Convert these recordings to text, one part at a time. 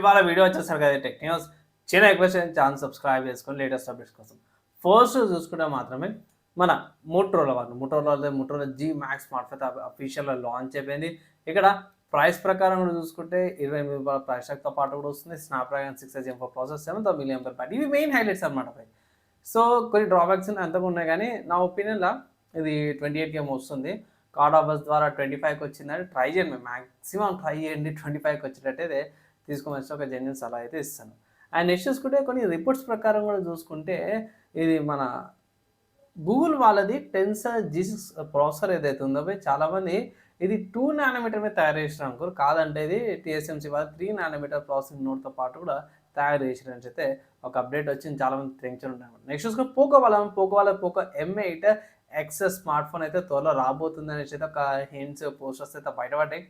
ఇవాళ వీడియో వచ్చేసరికి కదా టెక్ న్యూస్ చిన్న రిక్వెస్ట్ ఛానల్ సబ్స్క్రైబ్ చేసుకొని లేటెస్ట్ అప్డేట్స్ కోసం ఫస్ట్ చూసుకుంటే మాత్రమే మన Motorola G Max smart phone అఫీషియల్గా లాంచ్ అయిపోయింది. ఇక్కడ ప్రైస్ ప్రకారం కూడా చూసుకుంటే 28,000 ప్రైస్ తో పాటు కూడా వస్తుంది. Snapdragon 6 Gen 4 process 7 million battery, ఇవి మెయిన్ హైలైట్స్ అనమాట. సో కొన్ని డ్రాబ్యాక్స్ అంతగా ఉన్నాయి, కానీ నా ఒపీనియన్లో ఇది 28K వస్తుంది. కార్డ్ ఆఫర్స్ ద్వారా 25కి వచ్చిందని ట్రై చేయండి, మ్యాక్సిమం ట్రై చేయండి. 25కి వచ్చేటట్టయితే తీసుకొని ఒక జెన్యున్ సలహా అయితే ఇస్తాను. అండ్ నెక్స్ట్ చూసుకుంటే కొన్ని రిపోర్ట్స్ ప్రకారం కూడా చూసుకుంటే ఇది మన గూగుల్ వాళ్ళది టెన్సర్ G6 ప్రాసెసర్ ఏదైతే ఉందో చాలామంది ఇది 2 nm మీద తయారు చేసిన అనుకోరు, కాదంటే ఇది TSMC వాళ్ళు 3 nm ప్రాసెసింగ్ నోడ్తో పాటు కూడా తయారు చేసినని అయితే ఒక అప్డేట్ వచ్చింది. చాలామంది టెన్షన్ ఉంటారు. నెక్స్ట్ చూసుకుంటే Poco M8 X smart phone అయితే త్వరలో రాబోతుంది అనేసి అయితే ఒక హింట్స్ పోస్టర్స్ అయితే బయటపడ్డాయి.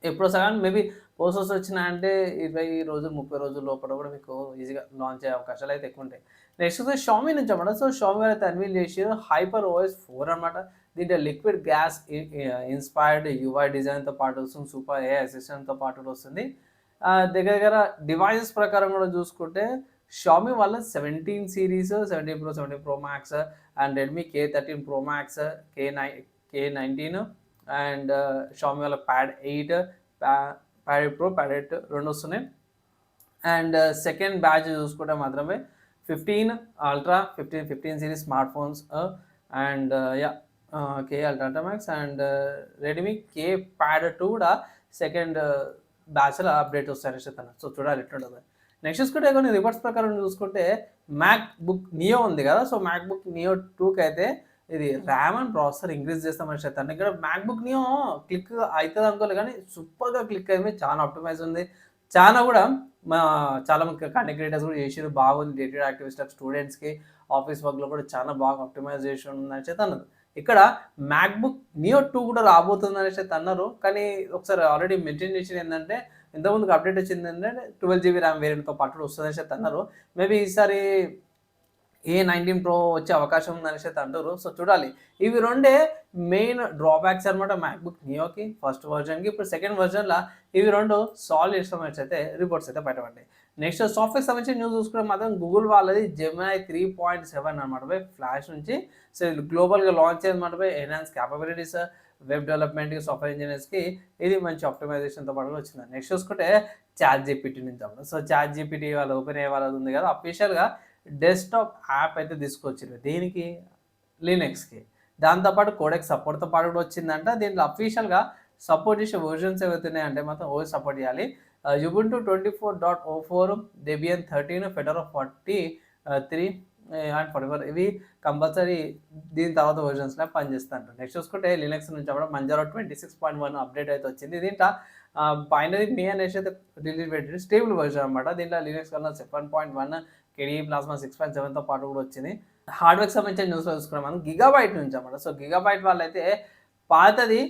ఎప్పుడు వస్తాయి మేబీ పోస్టర్స్ వచ్చినాయంటే 20 రోజులు 30 రోజుల లోపల కూడా మీకు ఈజీగా లాంచ్ అయ్యే అవకాశాలు అయితే ఎక్కువ ఉంటాయి. నెక్స్ట్ షామీ నుంచి అన్నమాట. సో షామీ అయితే అన్వీల్ చేసి HyperOS 4 అనమాట. దీంట్లో లిక్విడ్ గ్యాస్ ఇన్స్పైర్డ్ UI డిజైన్తో పాటు వస్తుంది, సూపర్ AI అసిస్టెంట్తో పాటు కూడా వస్తుంది. దగ్గర డివైజెస్ ప్రకారం కూడా చూసుకుంటే షామీ వాళ్ళ 17 series, 17 Pro, 17 Pro Max and Redmi K13 Pro Max, K19 and Xiaomi వాళ్ళ ప్యాడ్ 8, ప్యాడ్ ప్రో, ప్యాడ్ 8 రెండు వస్తున్నాయి. అండ్ సెకండ్ బ్యాచ్ చూసుకుంటే మాత్రమే 15 ultra, 15 series smart phones and K ultra max and Redmi K pad 2 కూడా second బ్యాచ్లో update వస్తాయని చెప్తాను. So చూడాలి ఎట్లుంటుంది. నెక్స్ట్ చూసుకుంటే కొన్ని రిపోర్ట్స్ ప్రకారం చూసుకుంటే మ్యాక్ బుక్ నియో ఉంది కదా, సో మ్యాక్ బుక్ నియో 2కి అయితే ఇది ర్యామ్ అండ్ ప్రాసెసర్ ఇంక్రీజ్ చేస్తామని చెప్తాను. ఇక్కడ మ్యాక్ బుక్ నియో క్లిక్ అవుతుంది అనుకోలేదు, కానీ సూపర్గా క్లిక్ అయింది. చాలా ఆప్టిమైజ్ ఉంది, చాలా కూడా చాలా మంది కంటెంట్ క్రియేటర్స్ కూడా చేసారు, బాగుంది. డేటెడ్ యాక్టివిస్ట్ స్టూడెంట్స్కి ఆఫీస్ వర్క్లో కూడా చాలా బాగా ఆప్టిమైజేషన్ ఉందని చెప్పి అన్నారు. ఇక్కడ మ్యాక్ బుక్ నియో 2 కూడా రాబోతుంది అనేసి అయితే అన్నారు, కానీ ఒకసారి ఆల్రెడీ మెన్షన్ చేసింది ఏంటంటే ఇంతకుముందుకు అప్డేట్ వచ్చింది ఏంటంటే 12GB ర్యామ్ వేరియంట్తో పాటు వస్తుందని అయితే అన్నారు. మేబీ ఈసారి A19 Pro వచ్చే అవకాశం ఉందనేసి అయితే అంటారు. సో చూడాలి. ఇవి రెండే మెయిన్ డ్రాబ్యాక్స్ అనమాట మ్యాక్బుక్ నియోకి ఫస్ట్ వర్జన్కి. ఇప్పుడు సెకండ్ వర్జన్లో ఇవి రెండు సాల్వ్ చేస్తామని అయితే రిపోర్ట్స్ అయితే బయటపడ్డాయి. నెక్స్ట్ సాఫ్ట్వేర్ సంబంధించిన న్యూస్ చూసుకుంటే మాత్రం గూగుల్ వాళ్ళది Gemini 3.7 అనమాట ఫ్లాష్ నుంచి. సో గ్లోబల్గా లాంచ్ అయ్యేదన్నమాట ఎన్హాన్స్ క్యాపబిలిటీస్, వెబ్ డెవలప్మెంట్కి, సాఫ్ట్వేర్ ఇంజనీర్స్కి ఇది మంచి ఆప్టిమైజేషన్తో పాటు వచ్చింది. నెక్స్ట్ చూసుకుంటే ChatGPT నుంచి అన్నమాట. సో ChatGPT వాళ్ళు ఓపెన్ అయ్యే వాళ్ళది ఉంది కదా, అఫీషియల్గా డెస్క్టాప్ యాప్ అయితే తీసుకొచ్చింది. దీనికి లినక్స్కి, దాంతోపాటు కోడెక్ సపోర్ట్తో పాటు కూడా వచ్చిందంట. దీంట్లో అఫీషియల్గా సపోర్ట్ చేసే వర్జన్స్ ఏవైతున్నాయంటే మాత్రం ఓఎస్ సపోర్ట్ చేయాలి. Ubuntu 24.04, Debian 13, Fedora 43 అండ్ 44 ఇవి కంపల్సరీ దీని తర్వాత వర్జన్స్లో పనిచేస్తాంట. నెక్స్ట్ చూసుకుంటే లినక్స్ నుంచి అప్పుడు మంజారో 26.1 అప్డేట్ అయితే వచ్చింది. దీంట్లో బైనరీ మీ అనేసి అయితే రిలీజ్ పెట్టి స్టేబుల్ వర్జన్ అనమాట. దీంట్లో లినక్స్ కన్నా 7.1 KDE ప్లాస్మా 6.7తో పాటు కూడా వచ్చింది. హార్డ్వేర్కి సంబంధించిన న్యూస్ చూసుకున్నాం మనం గిగాబైట్ నుంచి అన్నమాట. సో గిగాబైట్ వాళ్ళైతే పాతది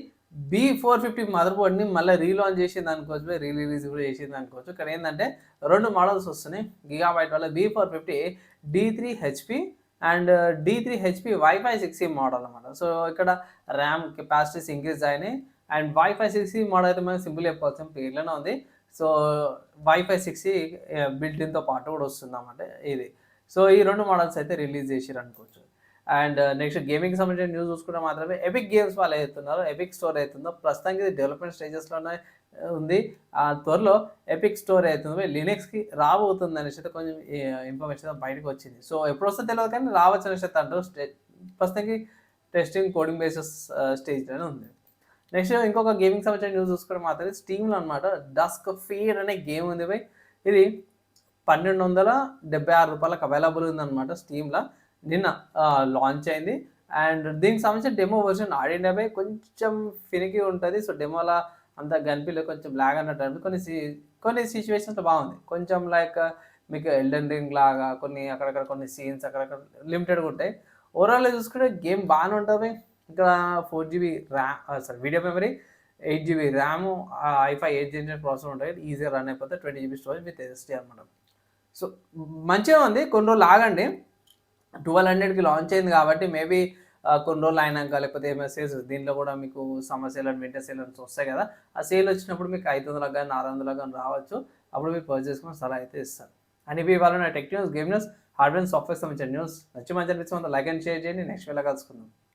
B450 మదర్ బోర్డ్ని మళ్ళీ రీలాంచ్ చేసింది అనుకోవచ్చు, రిలీజ్ కూడా చేసింది అనుకోవచ్చు. ఇక్కడ ఏంటంటే రెండు మోడల్స్ వస్తున్నాయి గిగాబైట్ వల్ల. B450 D3HP and D3HP Wi-Fi 6E model అనమాట. సో ఇక్కడ ర్యామ్ కెపాసిటీస్ ఇంక్రీజ్ అయినాయి అండ్ Wi-Fi 6E మోడల్ అయితే మనం సింపుల్ చెప్పవచ్చు, పేర్లోనే ఉంది. సో Wi-Fi 6E బిల్టిన్తో పాటు కూడా వస్తుంది అన్నమాట ఇది. సో ఈ రెండు మోడల్స్ అయితే రిలీజ్ చేసారు అనుకోవచ్చు. అండ్ నెక్స్ట్ గేమింగ్కి సంబంధించిన న్యూస్ చూసుకుంటే మాత్రమే ఎపిక్ గేమ్స్ వాళ్ళు అవుతున్నారో, ఎపిక్ స్టోర్ అవుతుందో ప్రస్తుతానికి ఇది డెవలప్మెంట్ స్టేజెస్లోనే ఉంది. త్వరలో ఎపిక్ స్టోర్ అవుతుందో లినక్స్కి రాబోతుంది అనేసి అయితే కొంచెం ఇన్ఫర్మేషన్ బయటకు వచ్చింది. సో ఎప్పుడు వస్తుందో తెలియదు, కానీ రావచ్చు అనేసి అయితే అంటారు. ప్రస్తుతానికి టెస్టింగ్ కోడింగ్ బేసెస్ స్టేజ్లోనే ఉంది. నెక్స్ట్ ఇంకొక గేమింగ్ సంబంధించిన న్యూస్ చూసుకుంటే మాత్రమే స్టీమ్లో అనమాట డస్క్ ఫీర్ అనే గేమ్ ఉంది బై. ఇది $1,276 అవైలబుల్ ఉందన్నమాట స్టీమ్లో. నిన్న లాంచ్ అయింది అండ్ దీనికి సంబంధించిన డెమో వర్షన్ ఆడిండే బై కొంచెం ఫినికి ఉంటుంది. సో డెమోలా అంత కనిపించలేదు, కొంచెం బ్లాగ్ అన్నట్టు అనిపి కొన్ని సిచ్యువేషన్స్లో బాగుంది. కొంచెం లైక్ మీకు ఎల్డెన్ రింగ్ లాగా కొన్ని అక్కడక్కడ కొన్ని సీన్స్ అక్కడక్కడ లిమిటెడ్గా ఉంటాయి. ఓవరాల్గా చూసుకుంటే గేమ్ బాగానే ఉంటుంది. ఇక్కడ 4GB RAM video memory, 8GB RAM, i5 8th generation processor ఉంటాయి. ఈజీగా రన్ అయిపోతే 20GB స్టోరేజ్ విత్ SSD అనమాట. సో మంచిగా ఉంది. కొన్ని రోజులు ఆగండి, 1200కి లాంచ్ అయింది కాబట్టి మేబీ కొన్ని రోజులు అయినాక లేకపోతే ఏమైనా సేల్స్ దీంట్లో కూడా మీకు summer sale and winter sale అని వస్తాయి కదా, ఆ సేల్ వచ్చినప్పుడు మీకు 500 కానీ 600 కానీ రావచ్చు. అప్పుడు మీరు పర్చేస్ చేసుకుని సలహా అయితే ఇస్తారు. అండ్ ఇవి ఇవాళ నా tech news, game news, hardware software సంబంధించిన న్యూస్. నచ్చి మంచి అనిపిస్తే లైక్ అండ్ షేర్ చేయండి. నెక్స్ట్ వేళ కలుసుకుందాం.